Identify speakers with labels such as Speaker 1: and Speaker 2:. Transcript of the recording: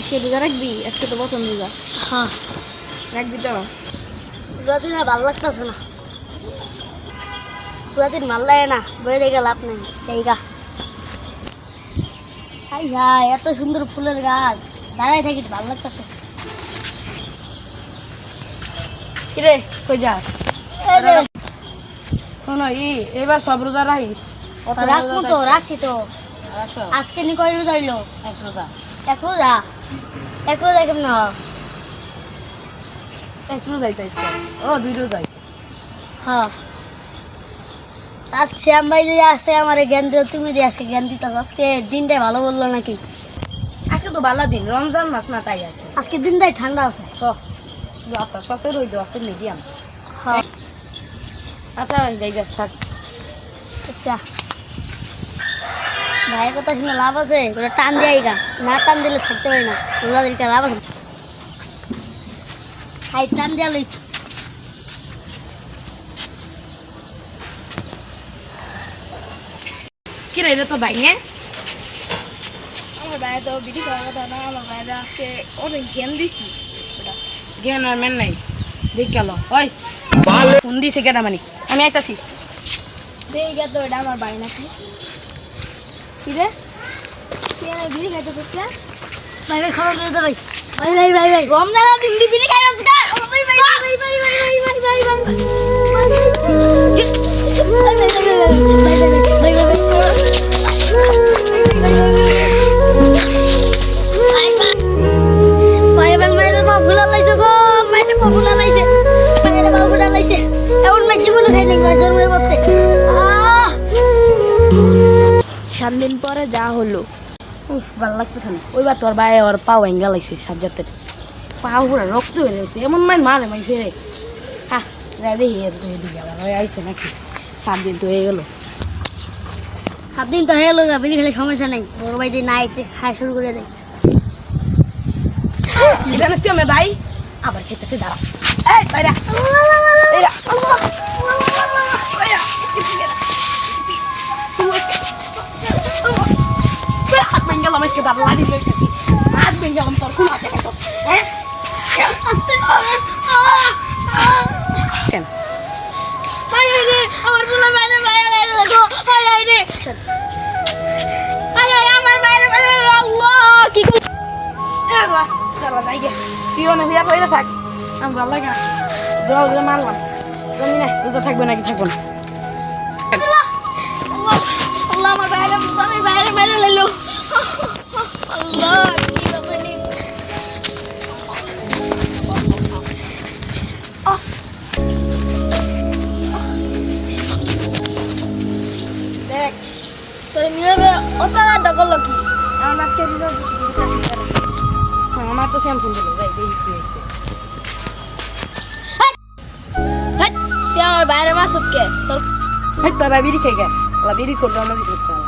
Speaker 1: আজকে রোজা রাখবি? আজকে তো বচন রোজা।
Speaker 2: হ্যাঁ
Speaker 1: রাখবি তো?
Speaker 2: পুরা দিন আর ভালো লাগতেছে না, পুরা দিন ভাল লাগে না, বয়ে দেখে লাভ নেই। জায়গা হাই হাই, এত সুন্দর ফুলের গাছ, দাঁড়াই থাকি ভালো লাগতেছে।
Speaker 1: কিরে কই যাস?
Speaker 2: এই রে,
Speaker 1: শোনো এবার সব রোজা রাখিস।
Speaker 2: রাখবো তো, রাখছি তো।
Speaker 1: রাখছো?
Speaker 2: আজকে নি কয় রোজা হইলো?
Speaker 1: এক রোজা।
Speaker 2: এক রোজা? এক রোজা কেমন হয়?
Speaker 1: এক রোজাই তো আজকে। ও 2 রোজা হইছে।
Speaker 2: হ্যাঁ, আজকে শ্যাম ভাই যে আসে আমার জ্ঞান দিও, তুমি দিয়ে আজকে জ্ঞান দিতে, আজকে দিনটাই ভালো বললো নাকি?
Speaker 1: আজকে তো ভালো দিন, রমজান মাস না, তাই আর কি।
Speaker 2: আজকে দিনটাই ঠান্ডা আছে।
Speaker 1: আচ্ছা সসের হইতো আছে মিডিয়াম।
Speaker 2: হ্যাঁ
Speaker 1: আচ্ছা যাই যা থাক।
Speaker 2: আচ্ছা, ভাইয়ের কথা শুনে লাভ আছে? ওটা টান দেয় গা, না টান দিলে থাকতে পারি না। রোজাদেরকে লাভ আছে, হাই টান দেওয়া লই।
Speaker 1: কি রে এটা তো ভাই হ্যাঁ?
Speaker 3: আমার বাইরে তো বিড়ি খাওয়ার কথা না, আমার বাইরে আজকে অনেক জ্ঞান দিছি।
Speaker 1: জ্ঞান আর মেন নাই, দেখ গেল ওই ফোন দিছে কেটা মানে, আমি আইতাছি।
Speaker 3: দেখে তো এটা আমার বাড়ি নাকি। কি রে, তুই আমার বিড়ি খাইতে সত্যি?
Speaker 2: ভাই ভাই খবর দিয়ে দে ভাই, ভাই ভাই ভাই ভাই
Speaker 3: রমজান দিন দি বিড়ি খাইলাম তো। ভাই ভাই ভাই ভাই ভাই ভাই ভাই ভাই ভাই ভাই সাত দিন পরে যা হলো,
Speaker 1: উফ ভালো লাগতেছে না। ওইবার তোর ভাই ওর পাও ভেঙ্গা লাগছে, সাজ্জাতের পাও পুরো রক্ত বের হয়েছে, এমন মারে মাইছে রে। হ্যাঁ যাই দেখি এদিকে আবার ওই আইসে নাকি। 7 দিন তো হয়ে গেল।
Speaker 2: 7 দিন তো হয়ে গেল, বিড়ি খেলে সমস্যা নেই। বড় ভাই যে নাইট খাওয়া শুরু করে দেয়।
Speaker 1: জানিস তুই আমার ভাই আবার খেতেছে, দাঁড়া এই বাইরা এইরা হাত ভেঙ্গা লাম আজকে বাবা লাড়ি লইতেছি, হাত ভেঙ্গা লাম তোর কোন আছে কেন? হ্যাঁ কেন
Speaker 2: হাই হাই রে, আমার বুলা বাইরে বাইরে দেখো, হাই হাই রে, হাই হাই আমার বাইরে বাইরে, আল্লাহ কি করি?
Speaker 1: দাঁড়া যাই গে, তুই অনেক বিয়া করে থাক, আমি ভালো লাগে না। জল যে মারলাম জানি না রোজা থাকবে নাকি থাকবো না।
Speaker 2: আল্লাহ আল্লাহ আমার বাইরে বাইরে বাইরে লাইলো, আল্লাহ কি ব্যাপার নি? দেখ তোর নীরবে অতারা ডগল কি আমার আজকে নীরব কাছে করে।
Speaker 1: আমার তো স্যামসুং দিল, যাই দেখি কি হয়েছে।
Speaker 2: তুই আমার বাইরে মাসুদ কে তোর?
Speaker 1: তোর ভাই বিড়ি খেয়ে গে, বিড়ি করলে আমাদের করতে হবে।